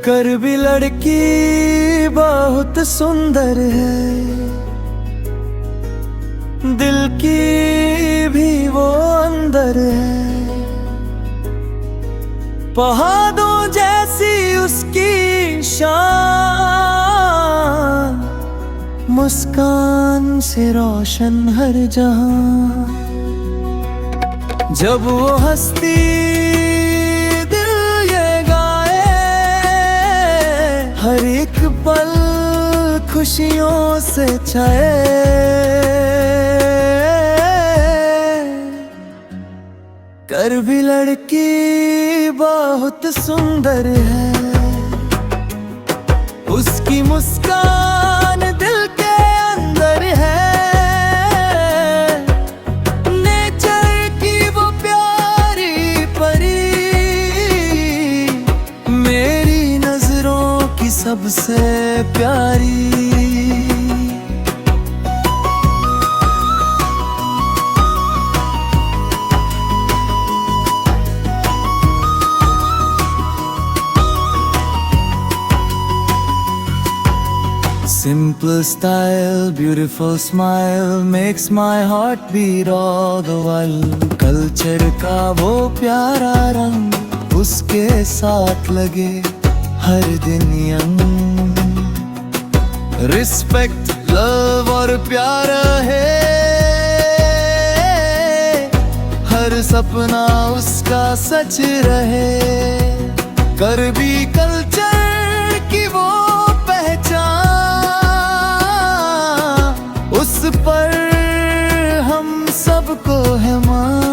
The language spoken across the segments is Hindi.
कर भी लड़की बहुत सुंदर है, दिल की भी वो अंदर है। पहाड़ों जैसी उसकी शान, मुस्कान से रोशन हर जहां। जब वो हंसती दिल ये गाए, हर एक पल खुशियों से छाए। कर भी लड़की बहुत सुंदर है, उसकी मुस्कान दिल के अंदर है। नेचर की वो प्यारी परी, मेरी नजरों की सबसे प्यारी। Simple style, beautiful smile makes my heart beat all the while. Culture का वो प्यारा रंग उसके साथ लगे हर दिन यंग। Respect, love और प्यार है, हर सपना उसका सच रहे। कर भी कल्चर की वो उस पर हम सबको है मान।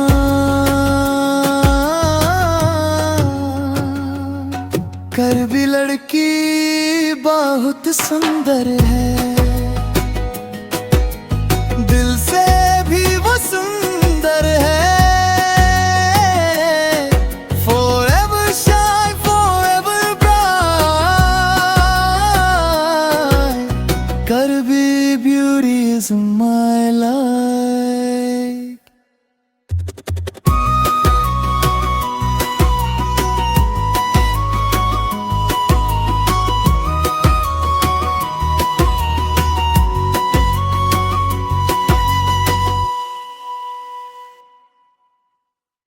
कर भी लड़की बहुत सुंदर है।